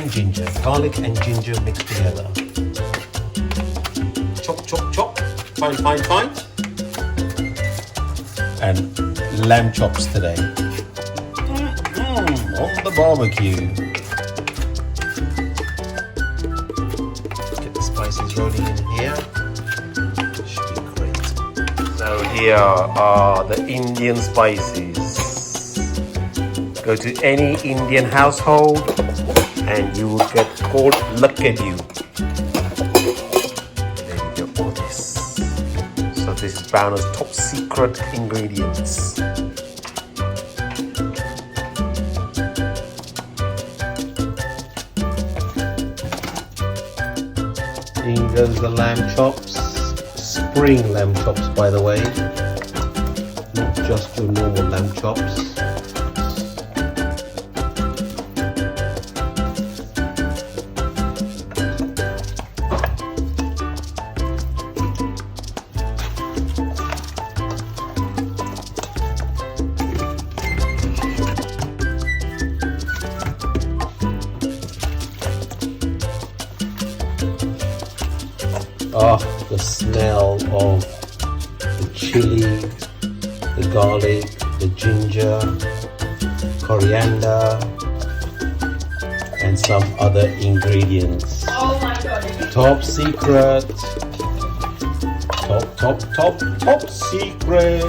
and ginger, garlic and ginger mixed together. Chop, chop, chop, fine, fine, fine. And lamb chops today. On the barbecue. Get the spices rolling in here. Should be great. So here are the Indian spices. Go to any Indian household and you will get called Lakkadu. There you go, all this. So this is Bhavna's top secret ingredients. In goes the lamb chops. Spring lamb chops, by the way. Not just your normal lamb chops. Oh, the smell of the chili, the garlic, the ginger, coriander, and some other ingredients. Oh my god. Top secret. Top secret.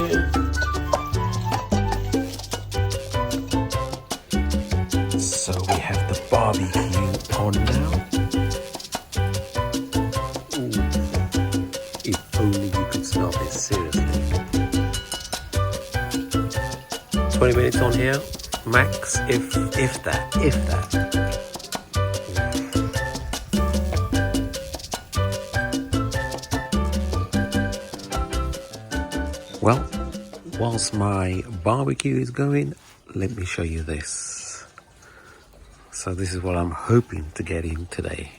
So we have the barbecue on now. If only you could smell this, seriously. 20 minutes on here, max, if that. Well, whilst my barbecue is going, let me show you this. So this is what I'm hoping to get in today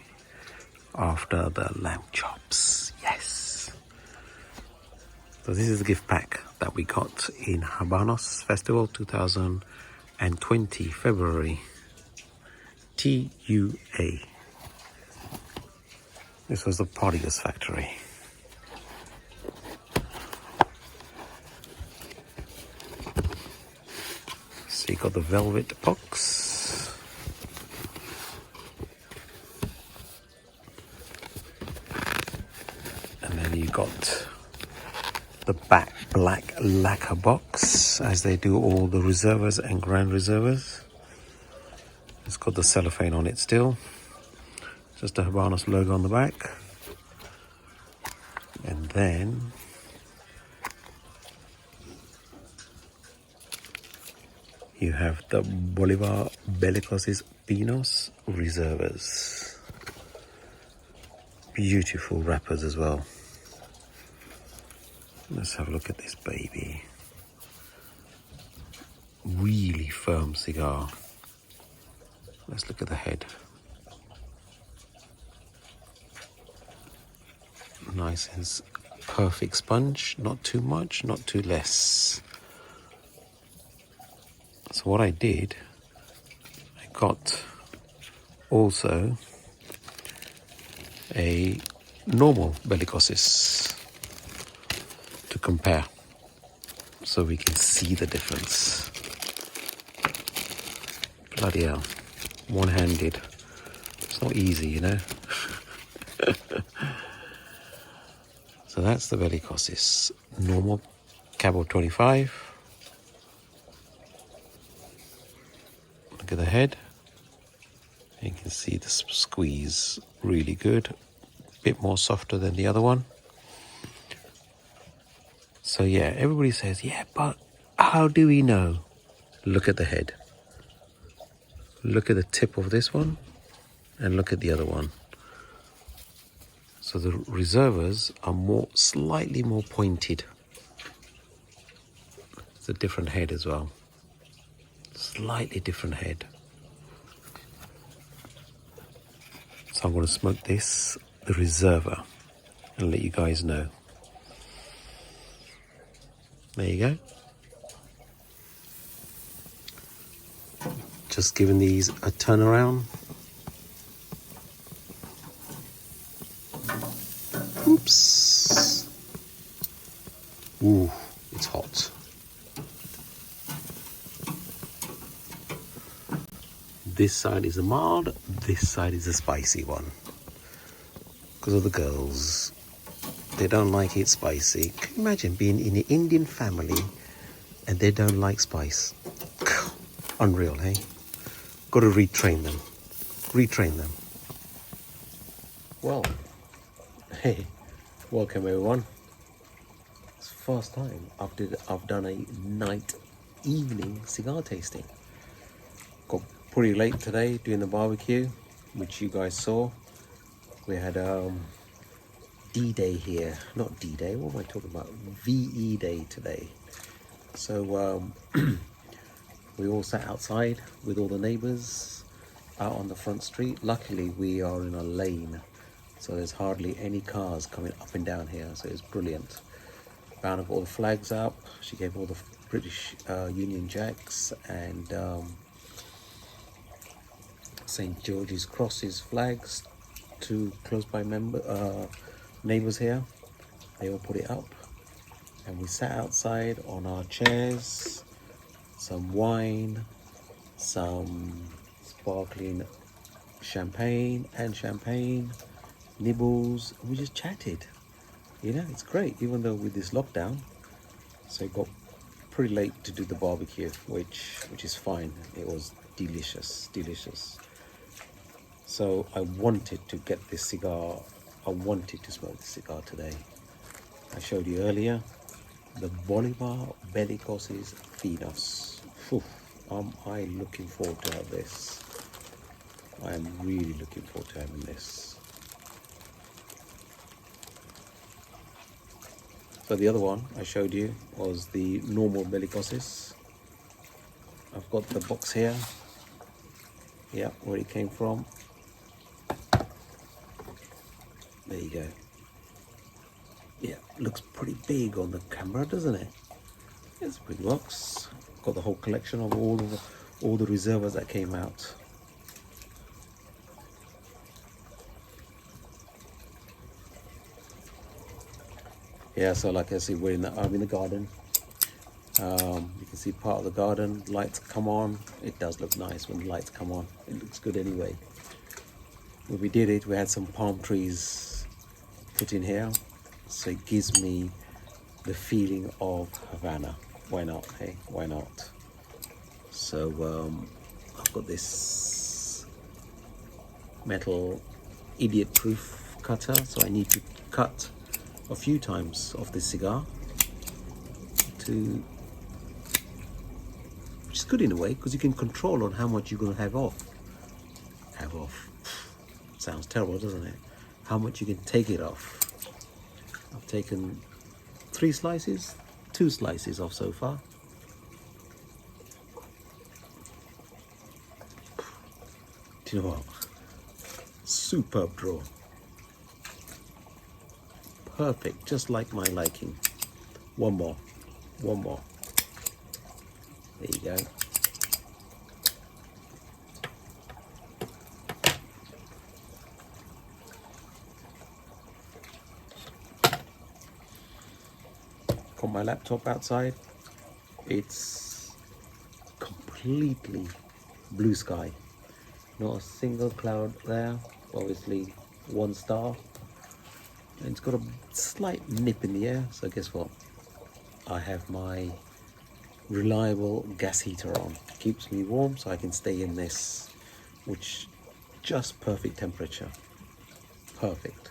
after the lamb chops. Yes. So this is the gift pack that we got in Habanos Festival 2020, February. TUA. This was the Party's factory. So you got the velvet box. And then you got the back black lacquer box, as they do all the reservas and grand reservas. It's got the cellophane on it still. Just a Habanos logo on the back. And then you have the Bolivar Belicoso Fino Reservas. Beautiful wrappers as well. Let's have a look at this baby. Really firm cigar. Let's look at the head. Nice and perfect sponge. Not too much, not too less. So what I did, I got also a normal Belicosis to compare, so we can see the difference. Bloody hell, one-handed. It's not easy, you know. So that's the Belicosis, normal Cabo 25. Look at the head. You can see the squeeze really good. Bit more softer than the other one. So yeah, everybody says, yeah, but how do we know? Look at the head. Look at the tip of this one and look at the other one. So the reservas are slightly more pointed. It's a different head as well. Slightly different head. So I'm going to smoke this, the Reserva, and let you guys know. There you go. Just giving these a turn around. lamps. Ooh, it's hot. This side is a mild, this side is a spicy one. Because of the girls, they don't like it spicy. Can you imagine being in an Indian family and they don't like spice? Unreal, hey? Got to retrain them. Retrain them. Well, hey, welcome everyone. It's the first time I've done a night evening cigar tasting. Got pretty late today doing the barbecue, which you guys saw. We had D-Day here, not D-Day, what am I talking about? VE Day today. So we all sat outside with all the neighbors out on the front street. Luckily we are in a lane, so there's hardly any cars coming up and down here, so it's brilliant. Bound up all the flags up. She gave all the British Union Jacks and St. George's Crosses flags to close by neighbors here. They all put it up and we sat outside on our chairs, some wine, some sparkling champagne, nibbles, and we just chatted. You know, it's great, even though with this lockdown. So it got pretty late to do the barbecue, which is fine. It was delicious. So I wanted to get this cigar. I wanted to smoke this cigar today. I showed you earlier the Bolivar Belicoso Fino. Am I looking forward to have this? I am really looking forward to having this. So the other one I showed you was the normal Belicosos. I've got the box here. Yeah, where it came from. There you go. Yeah, looks pretty big on the camera, doesn't it? It's a big box. Got the whole collection of all the Reservas that came out. Yeah, so like I see, I'm in the garden. You can see part of the garden. Lights come on. It does look nice when the lights come on. It looks good anyway. When we did it, we had some palm trees put in here, so it gives me the feeling of Havana. Why not? Hey, why not? So I've got this metal idiot-proof cutter, so I need to cut a few times of this cigar, which is good in a way, because you can control on how much you're going to have off. Sounds terrible, doesn't it? How much you can take it off. I've taken 2 slices off so far. Do you know what? Superb draw. Perfect, just like my liking. One more. There you go. Got my laptop outside. It's completely blue sky. Not a single cloud there. Obviously, 1 star. And it's got a slight nip in the air. So guess what? I have my reliable gas heater on. Keeps me warm so I can stay in this, which just perfect temperature. Perfect.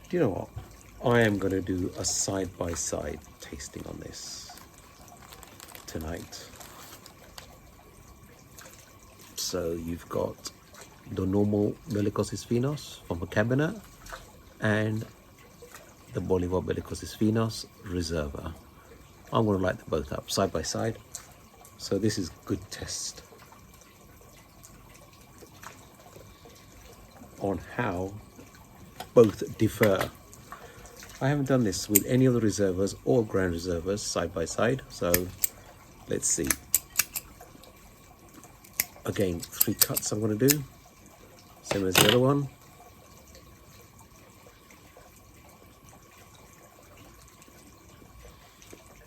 Do you know what? I am going to do a side-by-side tasting on this tonight. So you've got the normal Belicoso Finos from a cabinet and the Bolivar Belicoso Fino Reserva. I'm going to light them both up side by side. So this is good test on how both differ. I haven't done this with any of the reservas or Grand Reservas side by side, so let's see. Again, 3 cuts I'm going to do, same as the other one.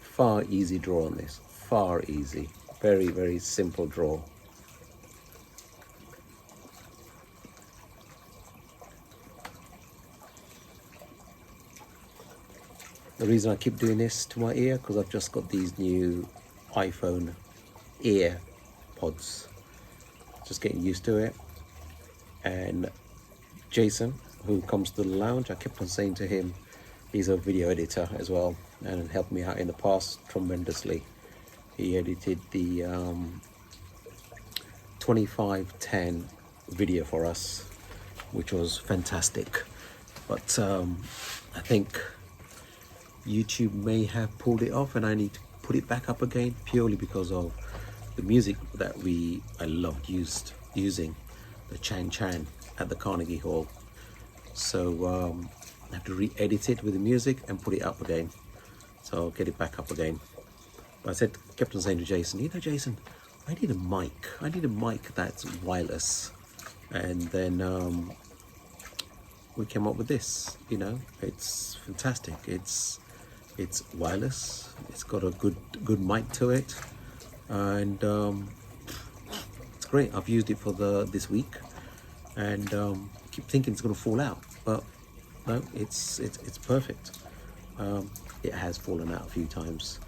Far easy draw on this, far easy, very, very simple draw. The reason I keep doing this to my ear, because I've just got these new iPhone ear pods. Just getting used to it. And Jason, who comes to the lounge, I kept on saying to him, he's a video editor as well and helped me out in the past tremendously. He edited the 2510 video for us, which was fantastic. But I think YouTube may have pulled it off, and I need to put it back up again purely because of the music that I loved using, the Chan Chan at the Carnegie Hall. So I have to re-edit it with the music and put it up again. So I'll get it back up again. But I kept on saying to Jason, you know, Jason, I need a mic. I need a mic that's wireless. And then we came up with this. You know, it's fantastic. It's wireless. It's got a good mic to it, and it's great. I've used it for this week, and keep thinking it's going to fall out, but no, it's perfect. It has fallen out a few times,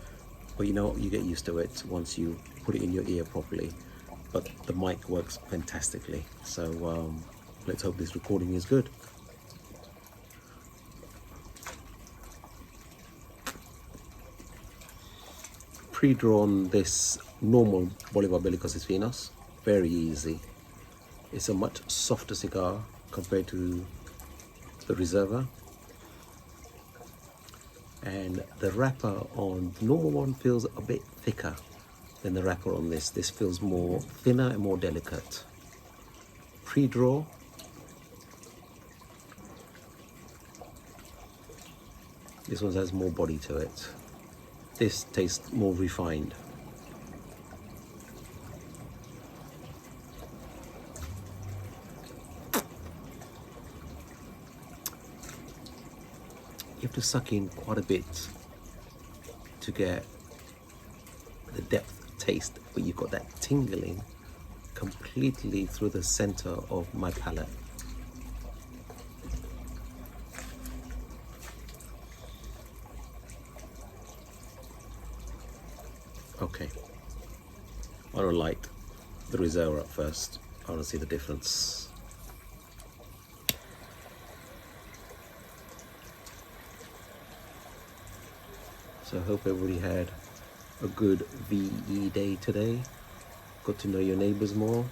but you know what? You get used to it once you put it in your ear properly. But the mic works fantastically. So let's hope this recording is good. Pre-drawn this normal Bolivar Belicoso Fino, very easy. It's a much softer cigar compared to the Reserva, and the wrapper on the normal one feels a bit thicker than the wrapper on this. This feels more thinner and more delicate. Pre-draw, this one has more body to it. This tastes more refined. You have to suck in quite a bit to get the depth taste, but you've got that tingling completely through the center of my palate. Okay, I don't light the Reserva at first. I want to see the difference. So I hope everybody had a good VE day today. Got to know your neighbors more,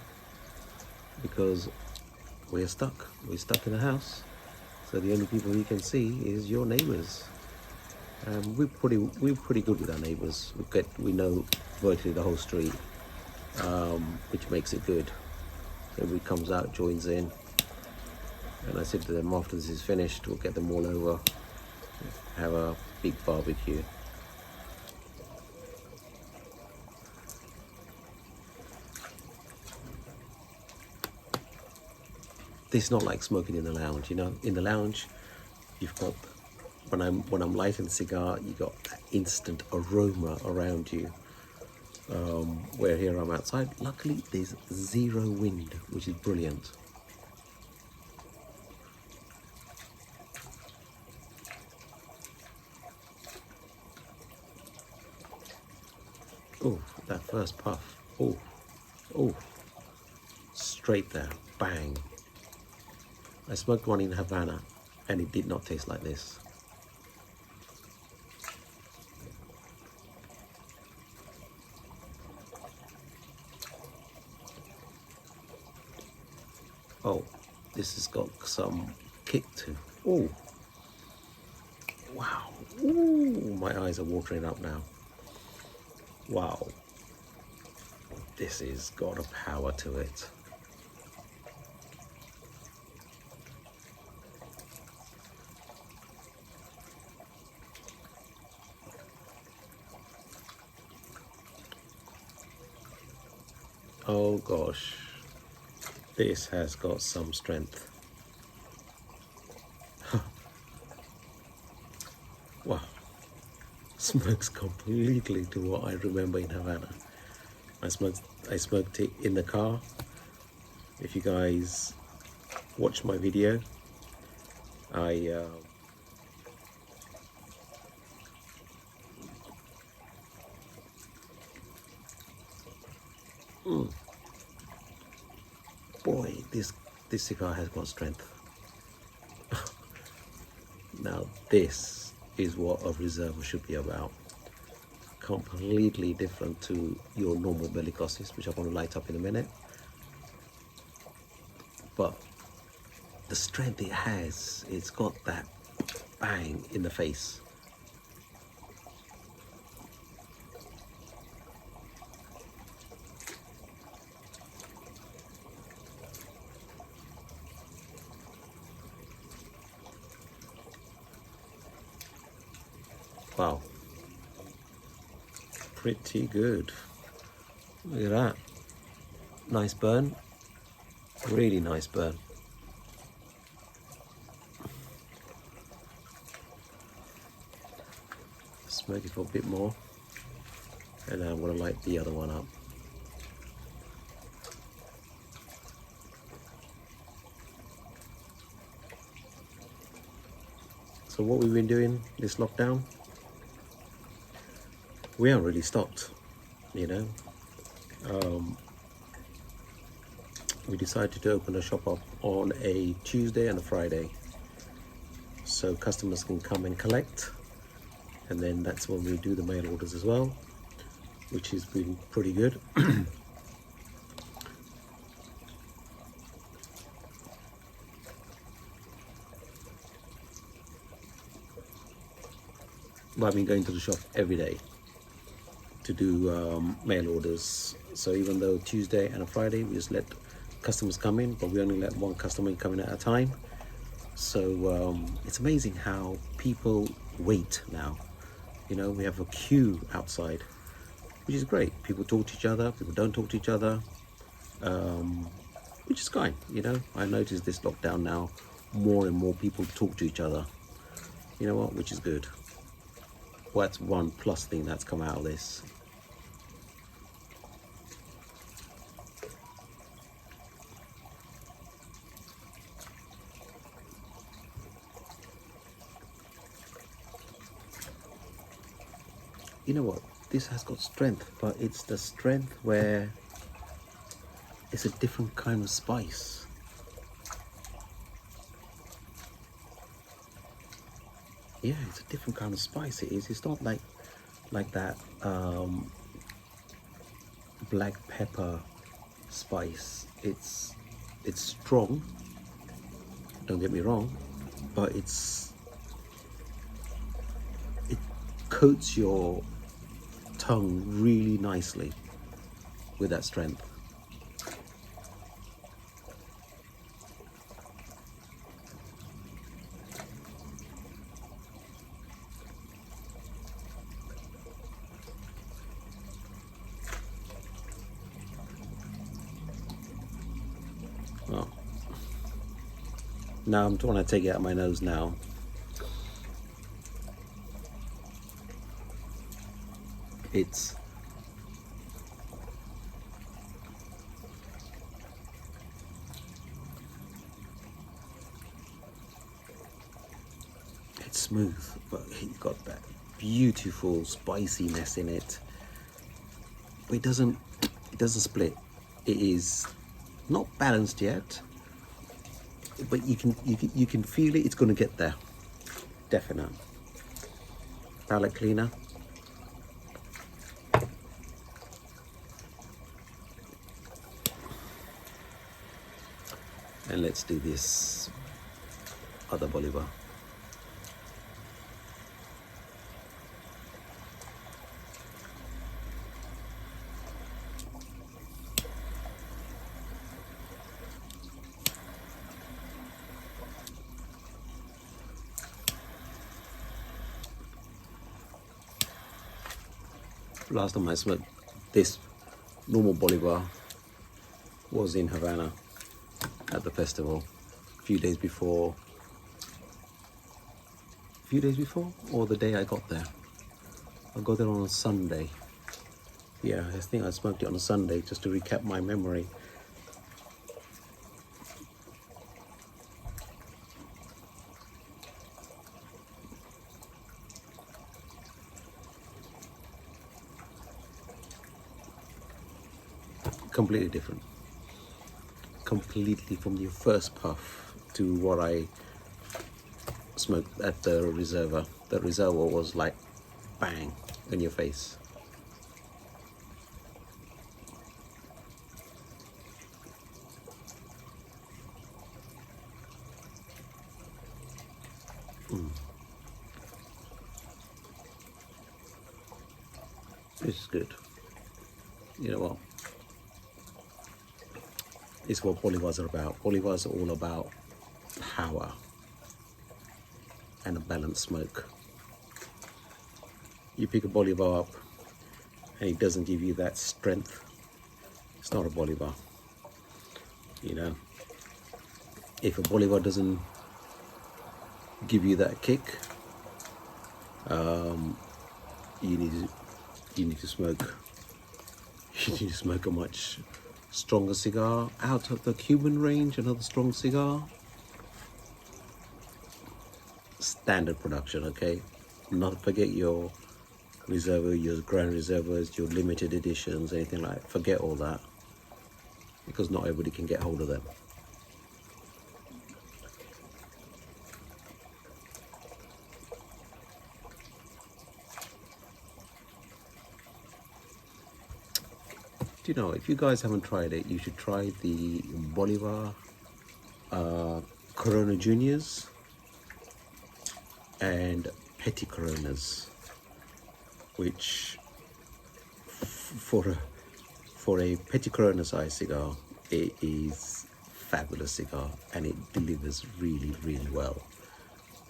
because we're stuck. We're stuck in a house. So the only people you can see is your neighbors. We're pretty good with our neighbours. We know virtually the whole street, which makes it good. Everybody comes out, joins in, and I said to them, after this is finished, we'll get them all over, have a big barbecue. This is not like smoking in the lounge. You know, in the lounge, you've got, when I'm lighting the cigar, you got that instant aroma around you. Where here I'm outside, luckily there's zero wind, which is brilliant. Oh, that first puff. Oh, straight there, bang. I smoked one in Havana and it did not taste like this. Oh, this has got some kick too. Oh, wow. Ooh, my eyes are watering up now. Wow. This has got a power to it. Oh gosh, this has got some strength. Wow, smokes completely to what I remember in Havana. I smoked it in the car. If you guys watch my video, boy, this cigar has got strength. Now this is what a Reserva should be about. Completely different to your normal Belicoses, which I'm going to light up in a minute. But the strength it has, it's got that bang in the face. Wow, pretty good. Look at that, nice burn, really nice burn. Smoke it for a bit more, and then I'm going to light the other one up. So what we've been doing this lockdown, we haven't really stopped, you know. We decided to open a shop up on a Tuesday and a Friday, so customers can come and collect, and then that's when we do the mail orders as well, which has been pretty good. But I've been going to the shop every day to do mail orders. So even though Tuesday and a Friday we just let customers come in, but we only let one customer come in at a time. So it's amazing how people wait now. You know, we have a queue outside, which is great. People talk to each other, people don't talk to each other, which is fine. You know, I noticed this lockdown now, more and more people talk to each other. You know what, which is good. Well, that's one plus thing that's come out of this. You know what, this has got strength, but it's the strength where it's a different kind of spice. Yeah, it's a different kind of spice. It is. It's not like that black pepper spice. It's strong. Don't get me wrong, but it coats your tongue really nicely with that strength. Well, now I'm trying to take it out of my nose now. It's smooth, but it's got that beautiful spiciness in it. But it doesn't split. It is not balanced yet, but you can feel it. It's going to get there, definite. Palate cleaner. And let's do this other Bolivar. Last time I smoked this normal Bolivar was in Havana at the festival a few days before, or the day I got there. I got there on a Sunday. Yeah, I think I smoked it on a Sunday, just to recap my memory. Completely different. Completely from your first puff to what I smoked at the Reserva. The Reserva was like bang in your face. This is good. You know what? It's what Bolivars are about. Bolivars are all about power and a balanced smoke. You pick a Bolivar up and it doesn't give you that strength, it's not a Bolivar. You know, if a Bolivar doesn't give you that kick, you need to smoke. You need to smoke a much stronger cigar out of the Cuban range. Another strong cigar. Standard production, okay? Not forget your Reserva, your Grand Reservas, your limited editions, anything like that. Forget all that, because not everybody can get hold of them. Do you know, if you guys haven't tried it, you should try the Bolivar Corona Juniors and Petit Coronas, which for a Petit Corona size cigar, it is fabulous cigar, and it delivers really, really well.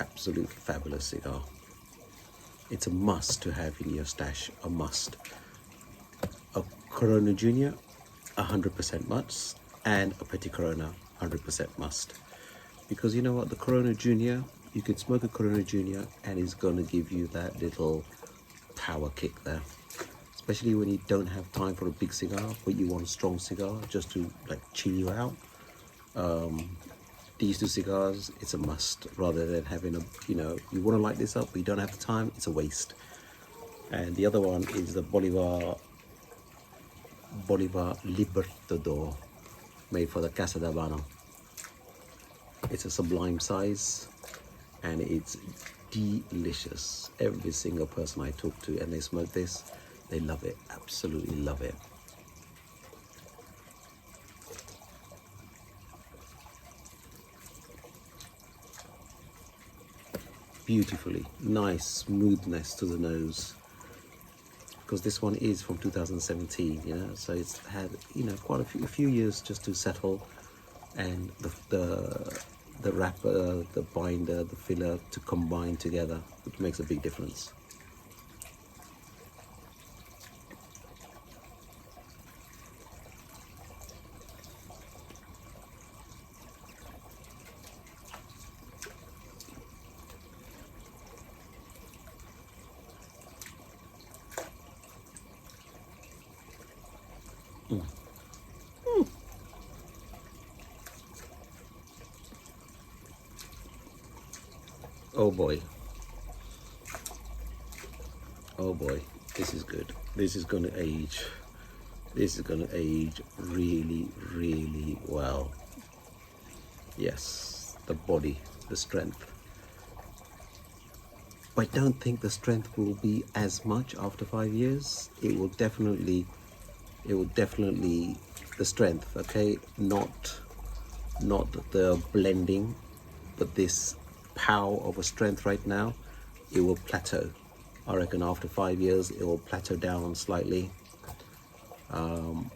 Absolute fabulous cigar. It's a must to have in your stash, a must. A Corona Junior, 100% must, and a Petit Corona, 100% must. Because you know what, the Corona Junior, you can smoke a Corona Junior and it's going to give you that little power kick there. Especially when you don't have time for a big cigar, but you want a strong cigar just to like chill you out. These two cigars, it's a must, rather than having a, you know, you want to light this up but you don't have the time, it's a waste. And the other one is the Bolivar Libertador, made for the Casa de Habano. It's a sublime size and it's delicious. Every single person I talk to and they smoke this, they love it, absolutely love it. Beautifully, nice smoothness to the nose. Because this one is from 2017, you know, so it's had, you know, quite a few years just to settle, and the wrapper, the binder, the filler to combine together, which makes a big difference. Oh boy, oh boy, this is good. This is going to age. This is going to age really, really well. Yes, the body, the strength. But I don't think the strength will be as much after 5 years. It will definitely, the strength, okay? Not the blending, but this power of a strength right now, it will plateau. I reckon after 5 years, it will plateau down slightly. And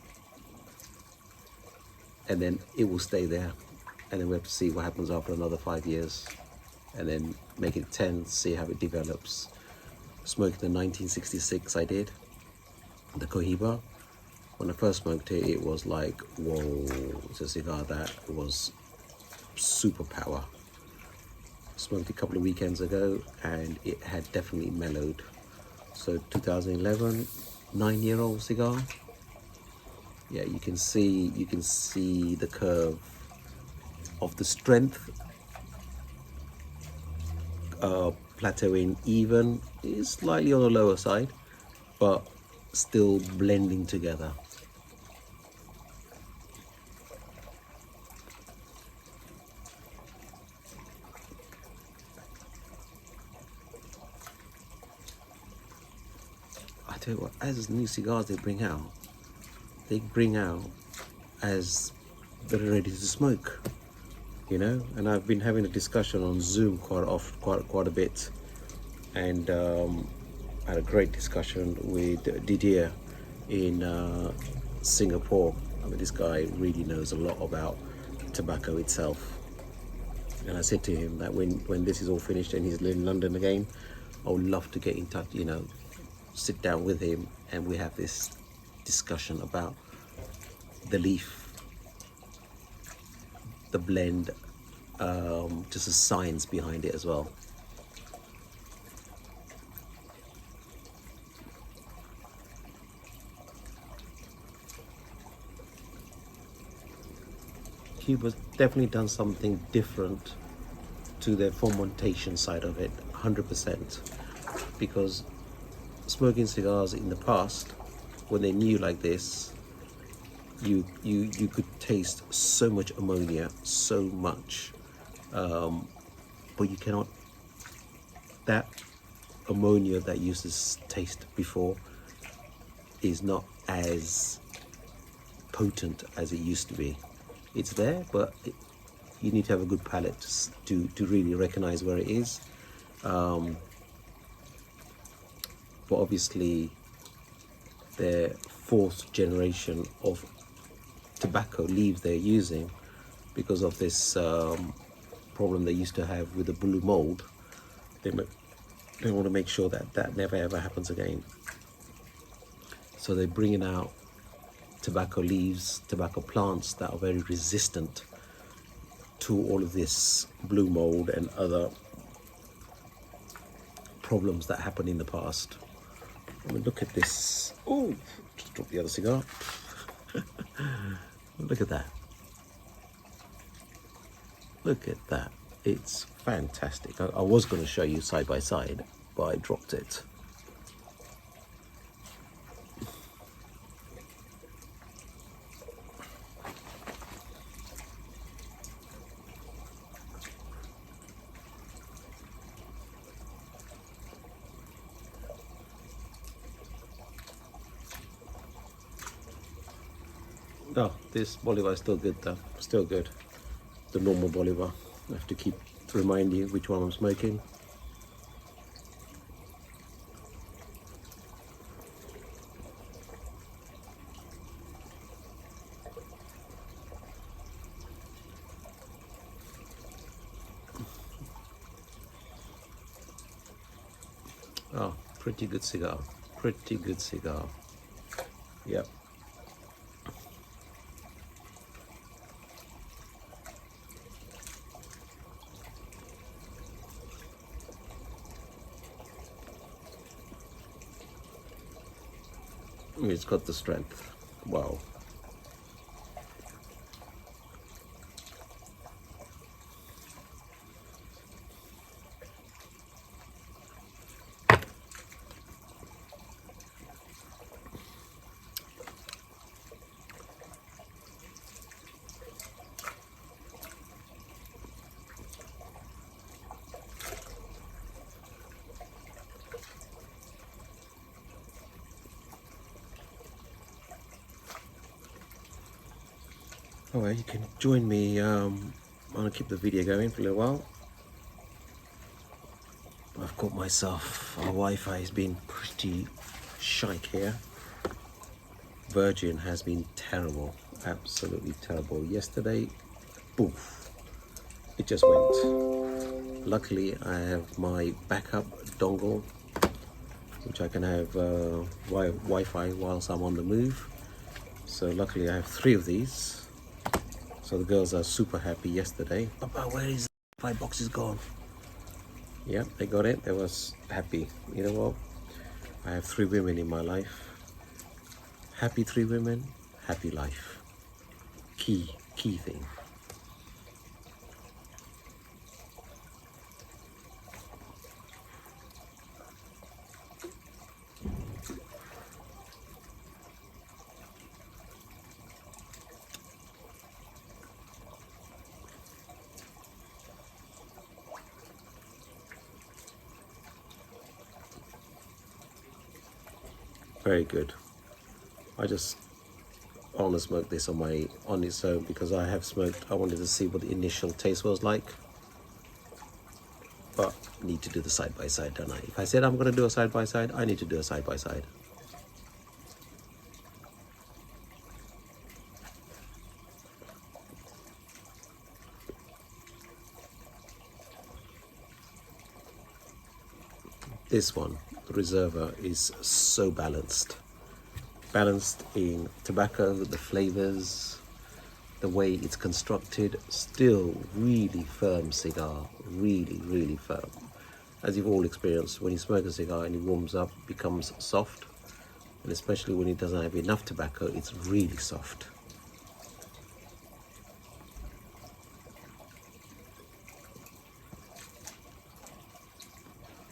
then it will stay there. And then we have to see what happens after another 5 years. And then make it 10, see how it develops. Smoked the 1966 I did, the Cohiba. When I first smoked it, it was like, whoa, it's a cigar that was super power. Smoked it a couple of weekends ago and it had definitely mellowed. So 2011, 9-year-old cigar. Yeah, you can see the curve of the strength plateauing. Even is slightly on the lower side, but still blending together. I tell you what, as new cigars they bring out as they're ready to smoke, you know. And I've been having a discussion on Zoom quite a bit, and had a great discussion with Didier in Singapore. I mean, this guy really knows a lot about tobacco itself. And I said to him that when this is all finished and he's in London again, I would love to get in touch, you know, sit down with him and we have this discussion about the leaf, the blend, just the science behind it as well. Cuba's definitely done something different to their fermentation side of it, 100%, because smoking cigars in the past, when they're new like this, you could taste so much ammonia, so much, but you cannot, that ammonia that you used to taste before is not as potent as it used to be. It's there, but you need to have a good palate to really recognize where it is. But obviously their fourth generation of tobacco leaves they're using, because of this problem they used to have with the blue mold, they want to make sure that that never ever happens again. So they're bringing out tobacco leaves, tobacco plants that are very resistant to all of this blue mold and other problems that happened in the past. I mean, look at this. Oh, just dropped the other cigar. Look at that. Look at that. It's fantastic. I was going to show you side by side, but I dropped it. Oh, this Bolivar is still good though, still good. The normal Bolivar. I have to keep reminding you which one I'm smoking. Oh, pretty good cigar. Pretty good cigar. Yep. It's got the strength. Wow. Alright, you can join me. I'm gonna keep the video going for a little while. I've got myself, our Wi-Fi has been pretty shite here. Virgin has been terrible, absolutely terrible. Yesterday, poof, it just went. Luckily, I have my backup dongle, which I can have Wi-Fi whilst I'm on the move. So luckily I have 3 of these. So the girls are super happy yesterday. Papa, where is the 5 boxes gone? Yeah, they got it. They was happy. You know what? I have 3 women in my life. Happy 3 women, happy life. Key thing. Very good. I just want to smoke this on its own because I have smoked. I wanted to see what the initial taste was like, but need to do the side by side, don't I? If I said I'm going to do a side by side, I need to do a side by side. This one, the Reserva, is so balanced. Balanced in tobacco, the flavors, the way it's constructed, still really firm cigar, really firm. As you've all experienced, when you smoke a cigar and it warms up, it becomes soft, and especially when it doesn't have enough tobacco, it's really soft.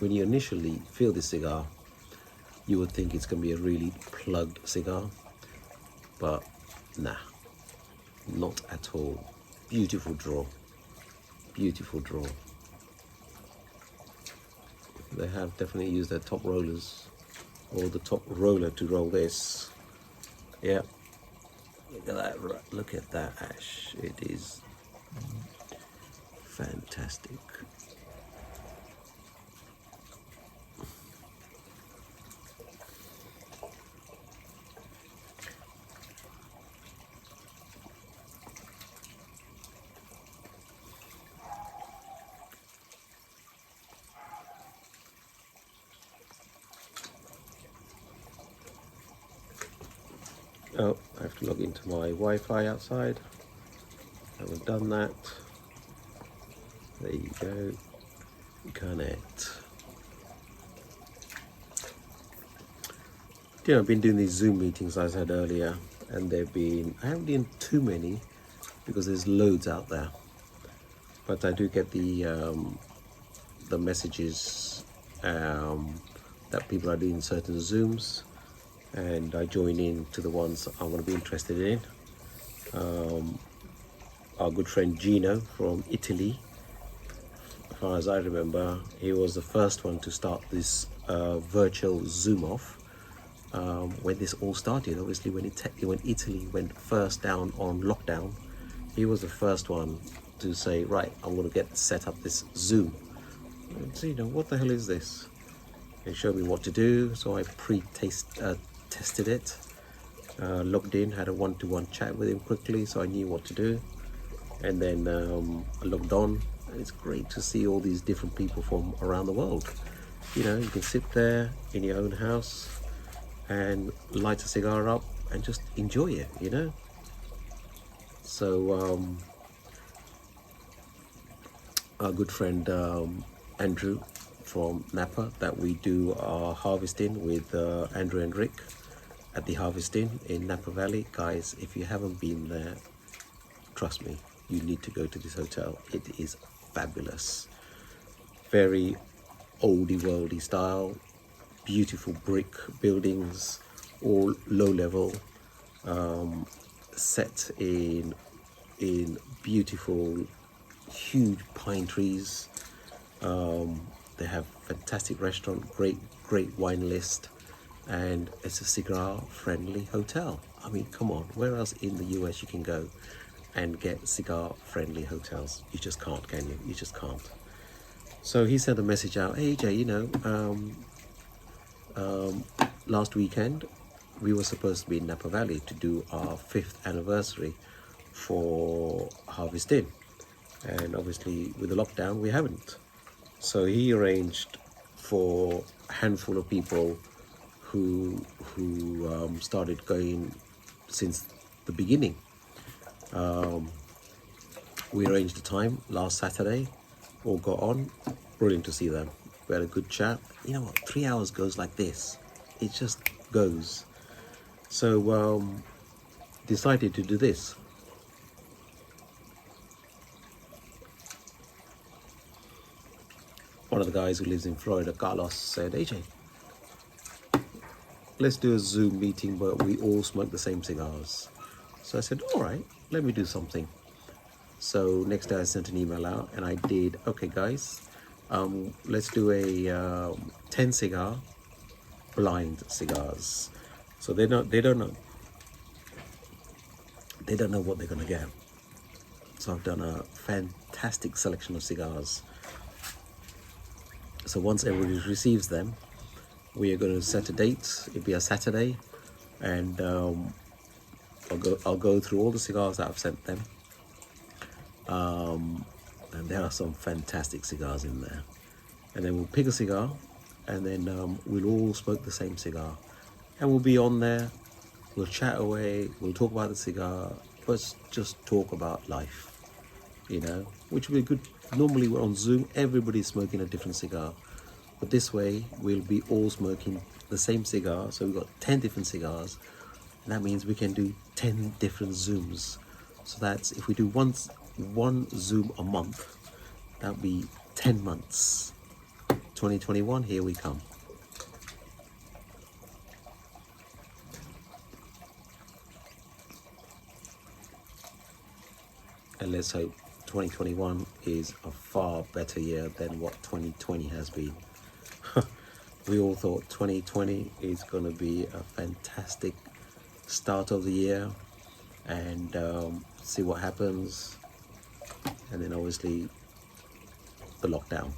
When you initially feel this cigar, you would think it's going to be a really plugged cigar, but nah, not at all. Beautiful draw, beautiful draw. They have definitely used their top rollers or the top roller to roll this. Yeah, look at that, look at that ash. It is fantastic. Oh, I have to log into my Wi-Fi outside. Haven't done that. There you go. Connect. Yeah, I've been doing these Zoom meetings, as I said earlier, and I haven't been too many because there's loads out there. But I do get the messages that people are doing certain Zooms, and I join in to the ones I want to be interested in. Our good friend Gino from Italy, as far as I remember, he was the first one to start this virtual Zoom off when this all started. Obviously, when Italy went first down on lockdown, he was the first one to say, right, I'm going to set up this Zoom. And so, what the hell is this? They showed me what to do, so I tested it, logged in, had a one-to-one chat with him quickly, so I knew what to do. And then I logged on, and it's great to see all these different people from around the world. You can sit there in your own house and light a cigar up and just enjoy it, So our good friend Andrew from Napa, that we do our harvesting with Andrew and Rick at the harvesting in Napa Valley. Guys, if you haven't been there, trust me, you need to go to this hotel. It is fabulous. Very oldie worldy style, beautiful brick buildings, all low level, set in beautiful huge pine trees. They have fantastic restaurant, great wine list, and it's a cigar friendly hotel. I mean, come on, where else in the US you can go and get cigar friendly hotels? You just can't, can you? You just can't. So he sent a message out, hey Jay, last weekend we were supposed to be in Napa Valley to do our 5th anniversary for Harvest Inn, and obviously with the lockdown we haven't. So he arranged for a handful of people who started going since the beginning. We arranged a time last Saturday, all got on, brilliant to see them. We had a good chat. You know what, 3 hours goes like this. It just goes. So decided to do this. One of the guys who lives in Florida, Carlos, said, AJ, let's do a Zoom meeting, but we all smoke the same cigars. So I said, all right, let me do something. So next day I sent an email out and I did, okay guys, let's do a 10 cigar blind cigars. So they don't know what they're gonna get. So I've done a fantastic selection of cigars. So once everybody receives them, we are going to set a date. It'll be a Saturday, and I'll go through all the cigars that I've sent them. And there are some fantastic cigars in there. And then we'll pick a cigar, and then we'll all smoke the same cigar, and we'll be on there. We'll chat away. We'll talk about the cigar, but just talk about life, you know, which will be good. Normally we're on Zoom, everybody's smoking a different cigar, but this way we'll be all smoking the same cigar. So we've got 10 different cigars, and that means we can do 10 different Zooms. So that's, if we do one Zoom a month, that'll be 10 months. 2021, here we come. And let's hope 2021 is a far better year than what 2020 has been. We all thought 2020 is going to be a fantastic start of the year, and see what happens, and then obviously the lockdown.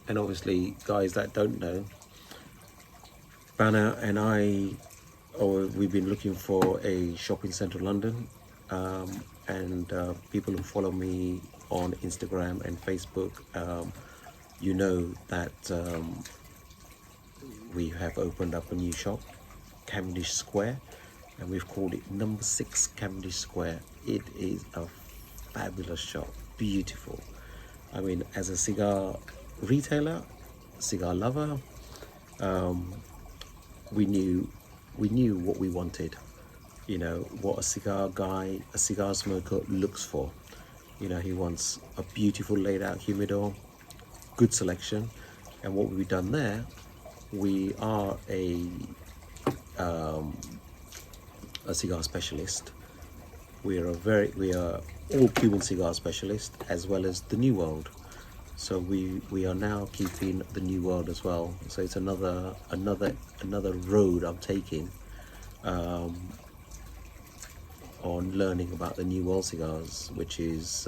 And obviously, guys that don't know, Bhavna and I, we've been looking for a shop in central London, and people who follow me on Instagram and Facebook, you know that we have opened up a new shop, Cavendish Square, and we've called it number 6 Cavendish Square. It is a fabulous shop, beautiful. I mean, as a cigar retailer, cigar lover, we knew what we wanted. You know, what a cigar guy, a cigar smoker looks for. You know, he wants a beautiful laid out humidor, good selection. And what we've done there, we are a cigar specialist. We are all Cuban cigar specialists, as well as the New World. So we are now keeping the New World as well. So it's another road I'm taking on learning about the New World cigars, which is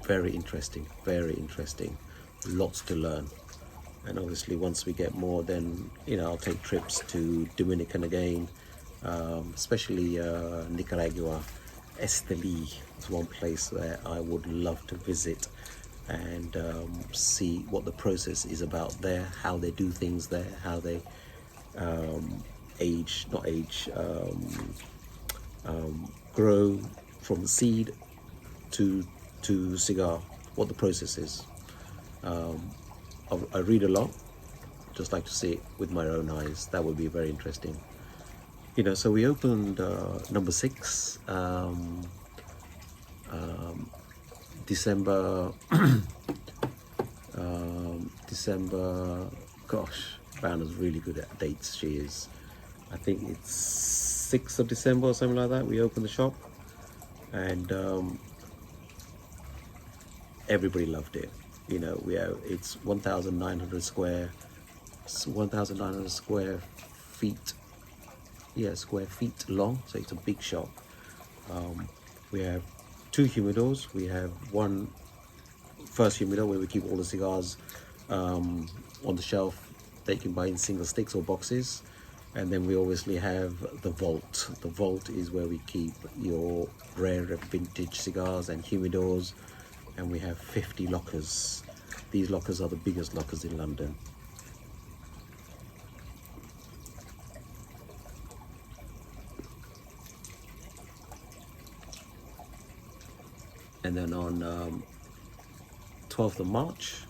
very interesting, lots to learn. And obviously once we get more, then, you know, I'll take trips to Dominican again, especially Nicaragua. Esteli is one place where I would love to visit and see what the process is about there, how they do things there, how they grow from seed to cigar, what the process is. I read a lot, just like to see it with my own eyes. That would be very interesting. You know, so we opened number 6 December. December. Gosh, Bhavna's really good at dates. She is. I think it's 6th of December or something like that. We opened the shop, and everybody loved it. You know, it's 1,900 square feet. Yeah, square feet long, so it's a big shop. We have 2 humidors. We have one first humidor where we keep all the cigars on the shelf. They can buy in single sticks or boxes, And then we obviously have the vault. The vault is where we keep your rare vintage cigars and humidors, and we have 50 lockers. These lockers are the biggest lockers in London. And then on 12th of March,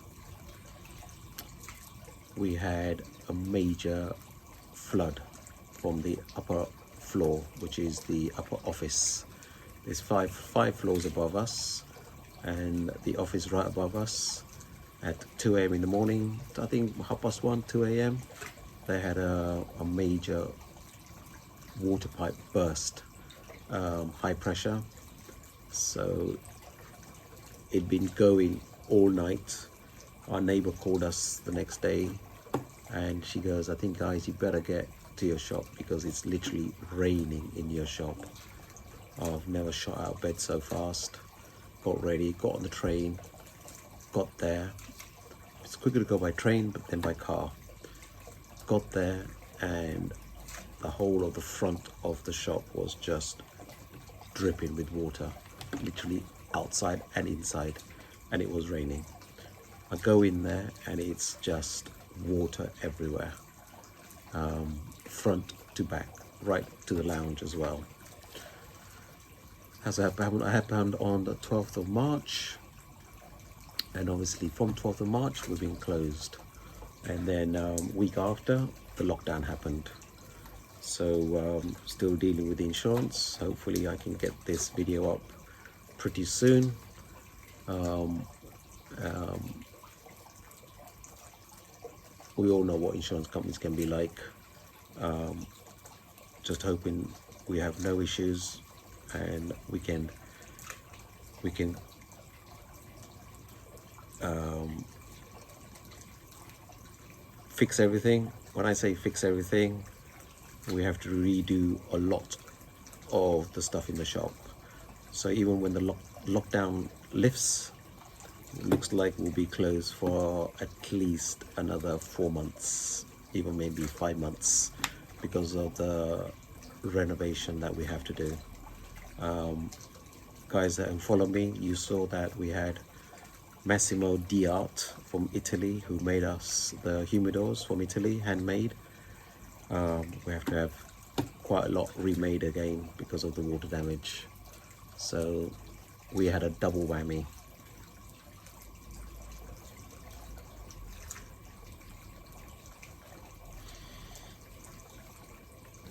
we had a major flood from the upper floor, which is the upper office. There's five floors above us, and the office right above us. At 2 a.m. in the morning, I think 1:30, 2 a.m., they had a major water pipe burst, high pressure. So it'd been going all night. Our neighbor called us the next day, and she goes, "I think, guys, you better get to your shop because it's literally raining in your shop." I've never shot out of bed so fast. Got ready, got on the train, got there. It's quicker to go by train but then by car. Got there, and the whole of the front of the shop was just dripping with water, literally outside and inside, and it was raining. I go in there and it's just water everywhere, front to back, right to the lounge as well. As it happened on the 12th of March, and obviously from 12th of March we've been closed, and then week after the lockdown happened. So still dealing with the insurance. Hopefully I can get this video up pretty soon. We all know what insurance companies can be like. Just hoping we have no issues and we can fix everything. When I say fix everything, we have to redo a lot of the stuff in the shop. So even when the lockdown lifts, it looks like we'll be closed for at least another 4 months, even maybe 5 months, because of the renovation that we have to do. Guys that follow me, you saw that we had Massimo D'Art from Italy who made us the humidors from Italy, handmade. We have to have quite a lot remade again because of the water damage. So we had a double whammy.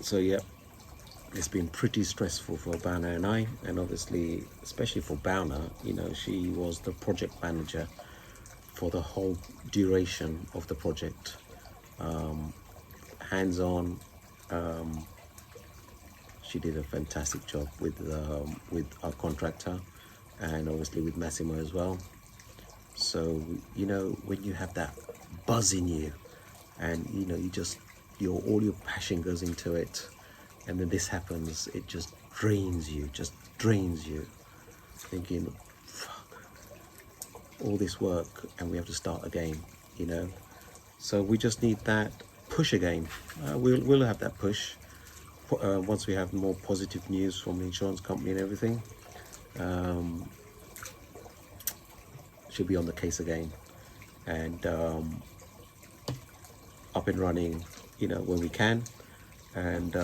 So yeah, it's been pretty stressful for Bhavna and I, and obviously especially for Bhavna, you know, she was the project manager for the whole duration of the project. Hands-on. She did a fantastic job with our contractor, and obviously with Massimo as well. So you know, when you have that buzz in you, and you know, all your passion goes into it, and then this happens, it just drains you, thinking, fuck, all this work and we have to start again, you know. So we just need that push again. We'll have that push once we have more positive news from the insurance company and everything. She'll be on the case again, and up and running, you know, when we can. And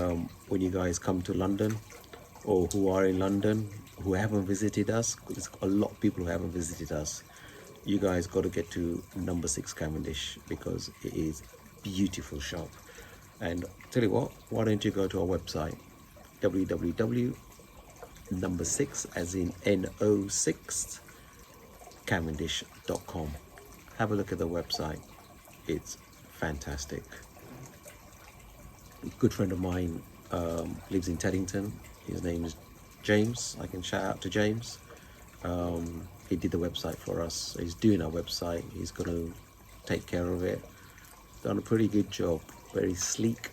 when you guys come to London, or who are in London, who haven't visited us, there's a lot of people who haven't visited us, you guys got to get to number 6 Cavendish, because it is a beautiful shop. And tell you what, why don't you go to our website, WWII, number 6 as in NO6 Cavendish.com. Have a look at the website. It's fantastic. A good friend of mine lives in Teddington. His name is James. I can shout out to James. He did the website for us. He's doing our website. He's going to take care of it. Done a pretty good job. Very sleek,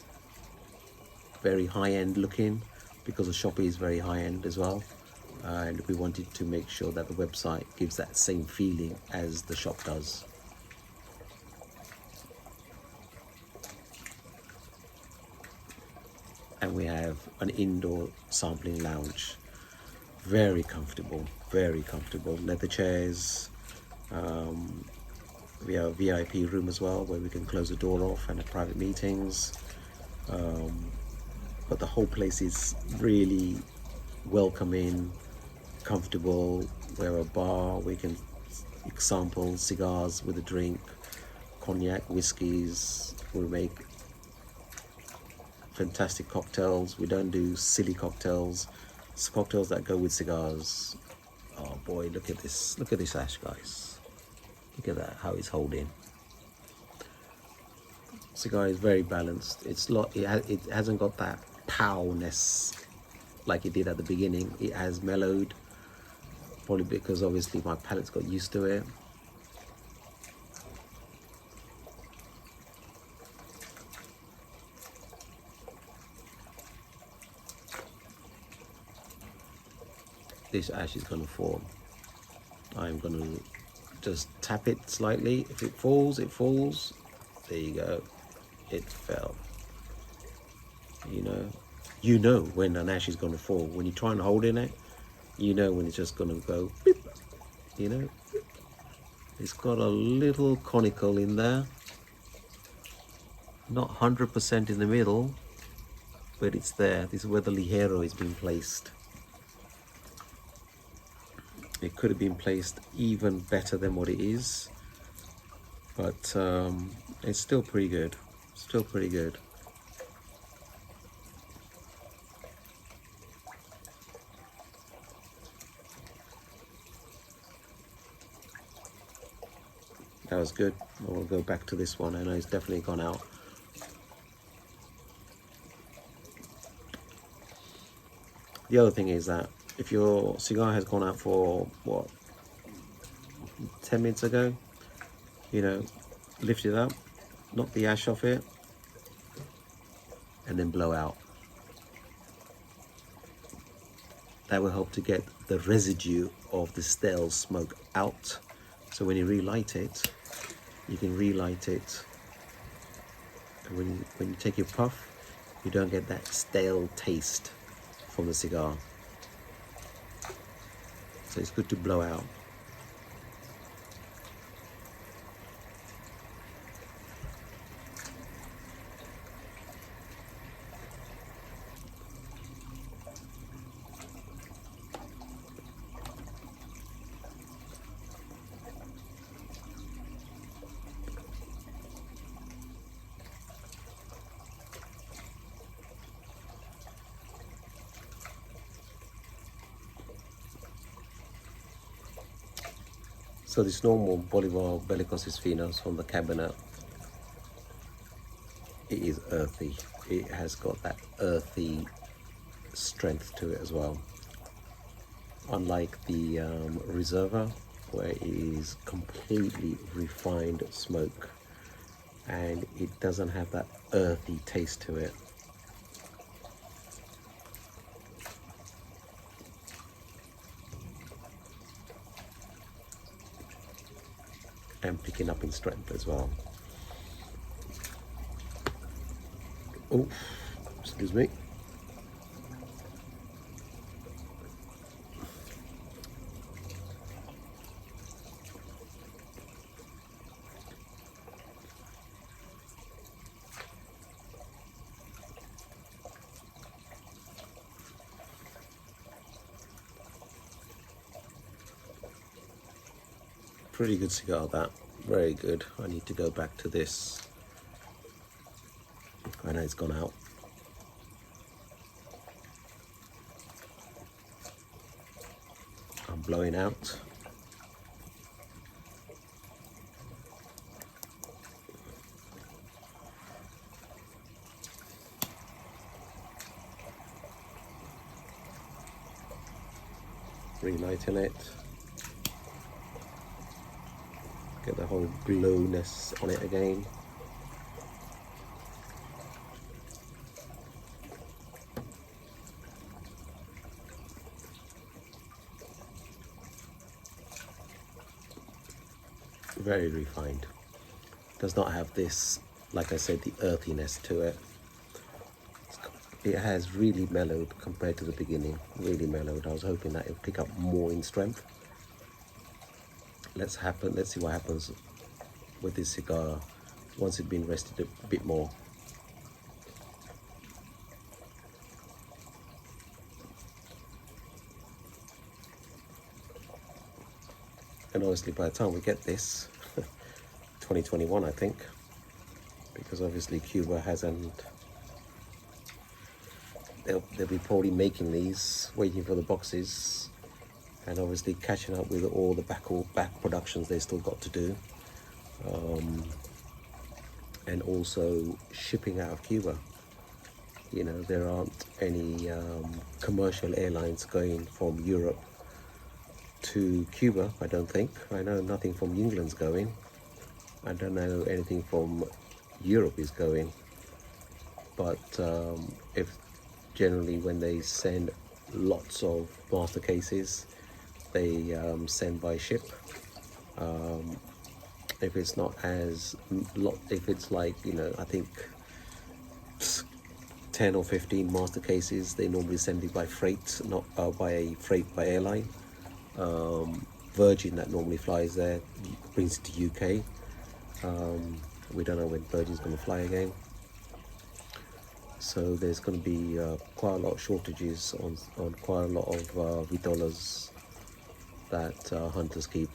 very high-end looking, because the shop is very high-end as well. And we wanted to make sure that the website gives that same feeling as the shop does. and we have an indoor sampling lounge. Very comfortable, very comfortable. Leather chairs. We have a VIP room as well where we can close the door off and have private meetings. But the whole place is really welcoming, comfortable. We have a bar, we can sample cigars with a drink, cognac, whiskies. We make fantastic cocktails. We don't do silly cocktails. It's cocktails that go with cigars. Oh boy, look at this ash, guys. Look at that, how it's holding. Cigar is very balanced. It hasn't got that powness like it did at the beginning. It has mellowed, probably because obviously my palate's got used to it. This ash is going to fall. I'm going to just tap it slightly. If it falls, it falls. There you go. It fell. You know when an ash is going to fall. When you try and hold in it, you know when it's just going to go beep. It's got a little conical in there. Not 100% in the middle, but it's there. This is where the ligero is being placed. It could have been placed even better than what it is, but it's still pretty good. Still pretty good. That was good. We'll go back to this one. I know it's definitely gone out. The other thing is that if your cigar has gone out for, what, 10 minutes ago, lift it up, knock the ash off it, and then blow out. That will help to get the residue of the stale smoke out. So when you relight it, you can relight it. And when you take your puff, you don't get that stale taste from the cigar. So it's good to blow out. So this normal Bolivar Belicoso Finos from the cabinet, it is earthy. It has got that earthy strength to it as well. Unlike the Reserva, where it is completely refined smoke and it doesn't have that earthy taste to it. And picking up in strength as well. Oh, excuse me. Pretty good cigar, that. Very good. I need to go back to this. I know it's gone out. I'm blowing out. Relighting it. Get the whole glowness on it again. Very refined. Does not have this, like I said, the earthiness to it. it has really mellowed compared to the beginning, really mellowed. I was hoping that it would pick up more in strength. Let's see what happens with this cigar once it's been rested a bit more. And obviously by the time we get this, 2021 I think, because obviously Cuba hasn't, they'll be probably making these, waiting for the boxes, and obviously catching up with all the back productions they still got to do, and also shipping out of Cuba. You know, there aren't any commercial airlines going from Europe to Cuba, I don't think. I know nothing from England's going. I don't know anything from Europe is going. But if generally when they send lots of master cases, they send by ship. If it's not as if it's like, you know, I think 10 or 15 master cases, they normally send it by freight, not by airline. Virgin that normally flies there brings it to UK. We don't know when Virgin's going to fly again, so there's going to be quite a lot of shortages on quite a lot of vitolas that hunters keep.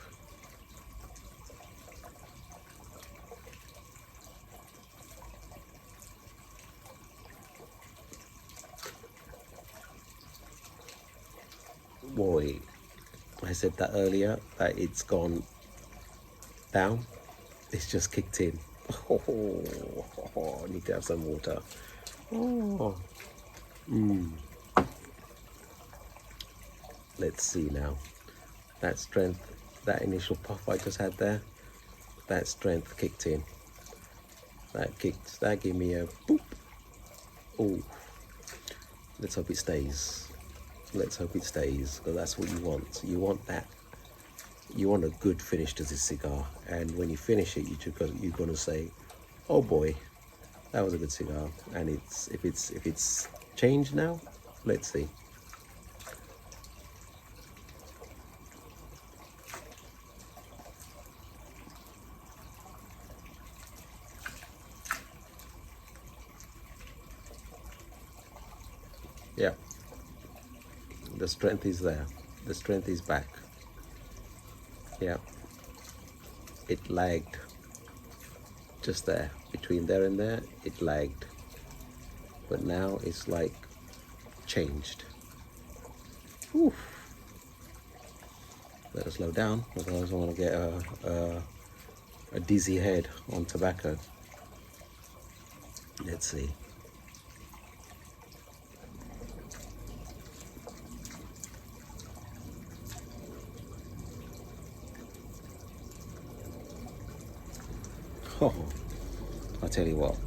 Boy, I said that earlier, that it's gone down. It's just kicked in. I need to have some water. Let's see now. That strength, that initial puff I just had there, that strength kicked in. That gave me a boop. Oh, let's hope it stays. Let's hope it stays, because that's what you want. You want that. You want a good finish to this cigar, and when you finish it, you're gonna say, "Oh boy, that was a good cigar." And if it's changed now, let's see. Yeah, the strength is there. The strength is back. Yeah, it lagged just there, between there and there, it lagged, but now it's like changed. Oof. Better slow down, otherwise I want to get a dizzy head on tobacco. Let's see. Oh, I tell you what,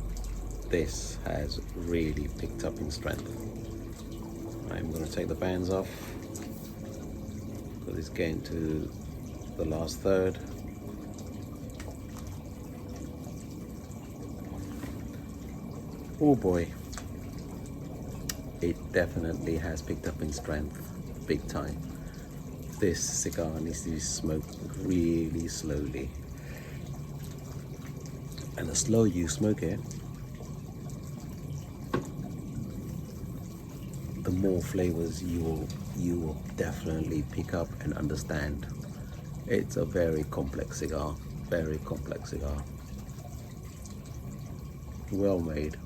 this has really picked up in strength. I'm going to take the bands off because it's getting to the last third. Oh boy, it definitely has picked up in strength, big time. This cigar needs to be smoked really slowly. And the slower you smoke it, the more flavors you will definitely pick up and understand. It's a very complex cigar, very complex cigar. Well made.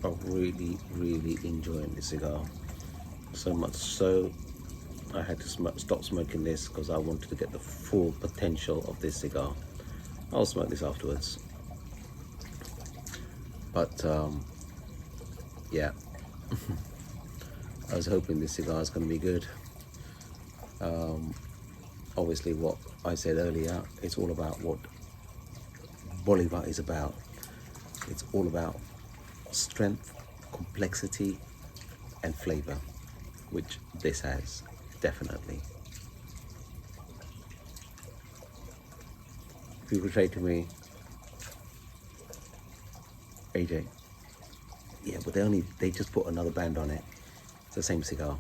I'm really enjoying this cigar. So much so, I had to stop smoking this because I wanted to get the full potential of this cigar. I'll smoke this afterwards. But yeah, I was hoping this cigar is going to be good. Obviously what I said earlier, it's all about what Bolivar is about. It's all about strength, complexity and flavor, which this has. Definitely. People say to me, AJ, yeah, but they just put another band on it. It's the same cigar.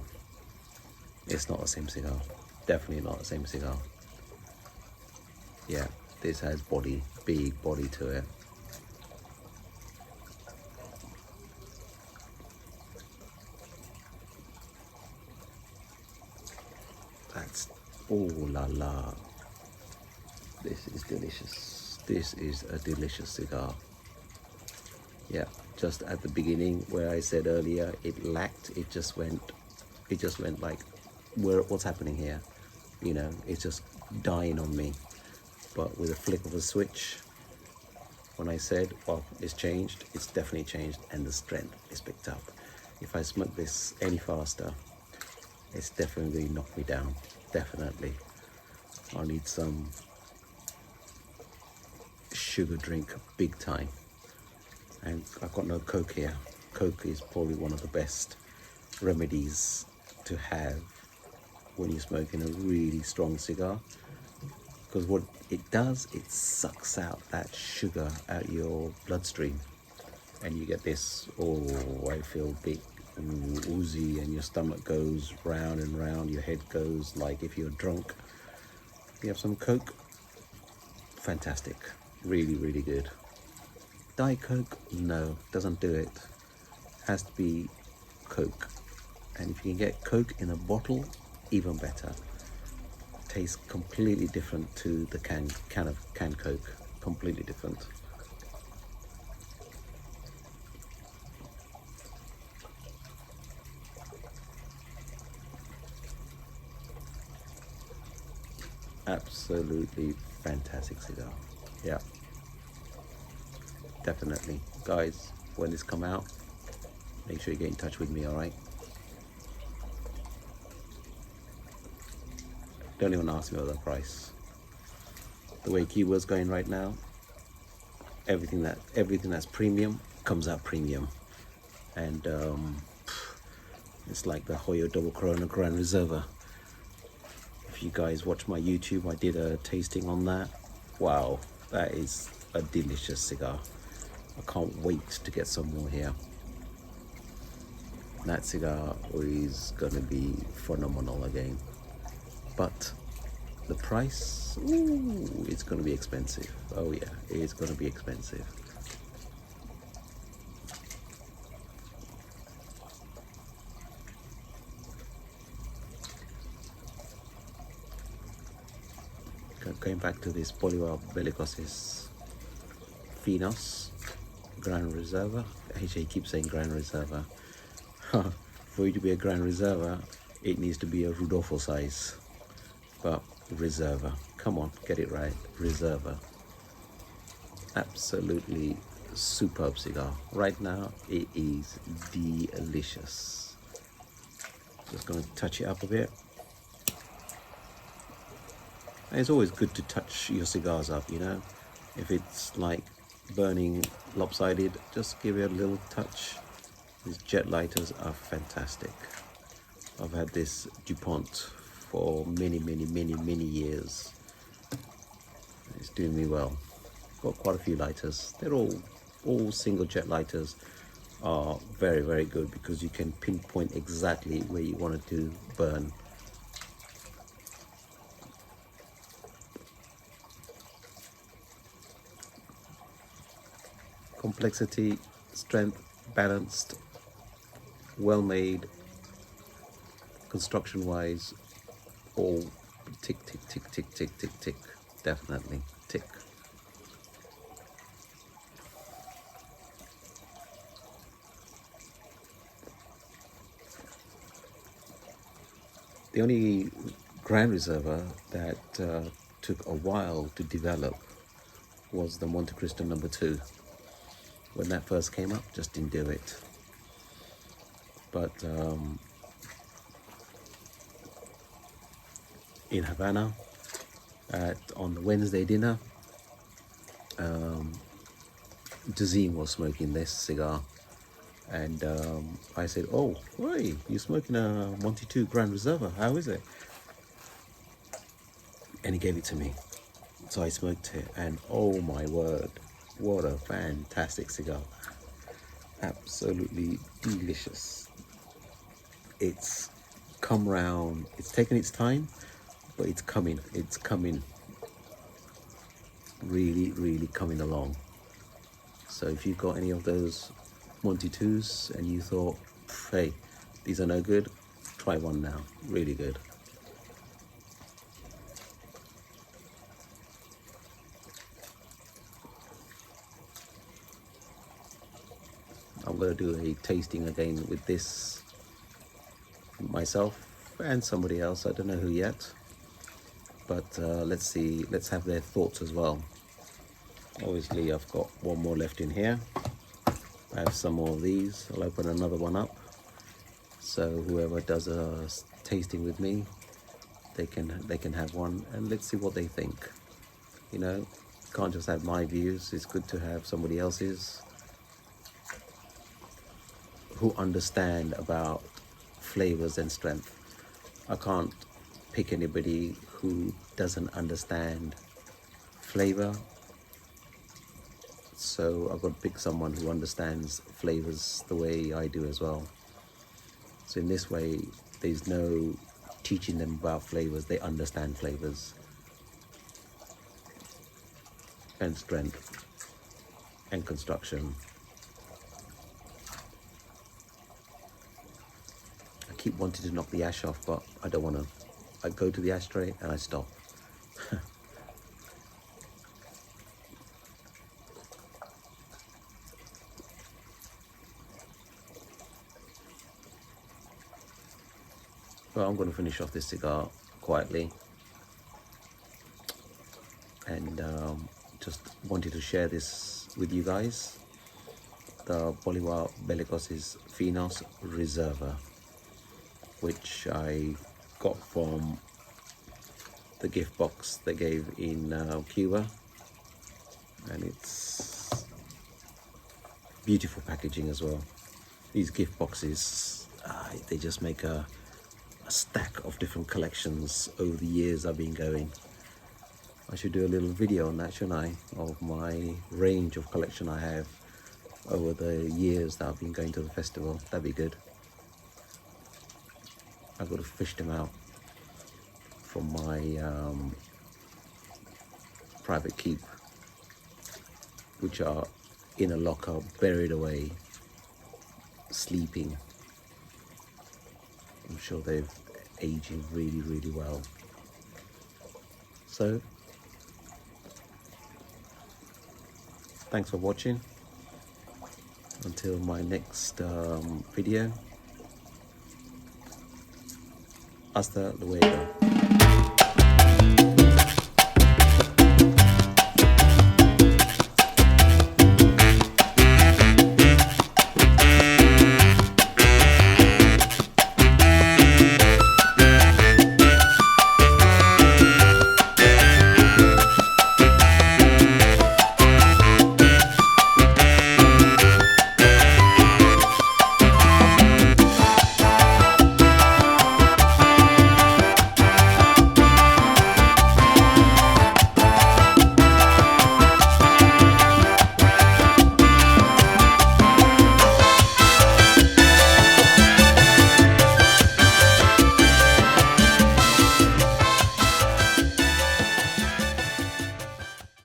It's not the same cigar. Definitely not the same cigar. Yeah, this has body, big body to it. That's, oh la la. This is delicious. This is a delicious cigar. Yeah, just at the beginning where I said earlier it lacked, it just went like, what's happening here? You know, it's just dying on me. But with a flick of a switch, when I said, well, it's changed, it's definitely changed, and the strength is picked up. If I smoke this any faster, it's definitely knocked me down. Definitely. I need some sugar drink big time. And I've got no Coke here. Coke is probably one of the best remedies to have when you're smoking a really strong cigar, because what it does, it sucks out that sugar out your bloodstream, and you get this, oh, I feel big, oozy, and your stomach goes round and round, your head goes like if you're drunk. You have some Coke, fantastic, really, really good. Diet Coke, no, doesn't do it. Has to be Coke. And if you can get Coke in a bottle, even better. Tastes completely different to the canned Coke. Completely different. Absolutely fantastic cigar. Yeah. Definitely. Guys, when this come out, make sure you get in touch with me, alright? Don't even ask me about the price. The way Cuba's going right now, everything that's premium comes out premium. And it's like the Hoyo Double Corona Gran Reserva. If you guys watch my YouTube, I did a tasting on that. Wow, that is a delicious cigar. I can't wait to get some more here. That cigar is gonna be phenomenal again. But the price, ooh, it's gonna be expensive. Oh yeah, it's gonna be expensive. Going back to this Bolivar Belicoso Fino Reserva. Ajay keeps saying Gran Reserva. For you to be a Gran Reserva, it needs to be a Rudolfo size. But Reserva, come on, get it right. Reserva. Absolutely superb cigar. Right now, it is delicious. Just gonna touch it up a bit. And it's always good to touch your cigars up, you know. If it's like burning lopsided, just give it a little touch. These jet lighters are fantastic. I've had this DuPont for many years. It's doing me well. Got quite a few lighters. They're all single jet lighters are very good because you can pinpoint exactly where you want it to burn. Complexity, strength, balanced, well made, construction wise, all tick, definitely tick. The only Gran Reserva that took a while to develop was the Monte Cristo number 2. When that first came up, just didn't do it. But in Havana, on the Wednesday dinner, Dazim was smoking this cigar, and I said, "Oh, hey, you're smoking a Monte 2 Gran Reserva? How is it?" And he gave it to me. So I smoked it, and oh my word, what a fantastic cigar. Absolutely delicious. It's come round, it's taken its time, but it's coming really, really coming along. So if you've got any of those 122s and you thought, hey, these are no good, try one now. Really good. I'm going to do a tasting again with this myself and somebody else. I don't know who yet, but let's see, let's have their thoughts as well. Obviously I've got one more left in here. I have some more of these. I'll open another one up, so whoever does a tasting with me, they can have one, and let's see what they think. You know, can't just have my views. It's good to have somebody else's who understand about flavors and strength. I can't pick anybody who doesn't understand flavor, so I've got to pick someone who understands flavors the way I do as well. So in this way, there's no teaching them about flavors. They understand flavors and strength and construction. I keep wanting to knock the ash off, but I don't want to. I go to the ashtray and I stop. Well, I'm going to finish off this cigar quietly, and just wanted to share this with you guys. The Bolivar Belicoso Fino Reserva, which I got from the gift box they gave in Cuba, and it's beautiful packaging as well. These gift boxes, they just make a stack of different collections over the years I've been going. I should do a little video on that, shouldn't I, of my range of collection I have over the years that I've been going to the festival. That'd be good. I've got to fish them out from my private keep, which are in a locker, buried away, sleeping. I'm sure they're aging really, really well. So, thanks for watching. Until my next video. Hasta luego.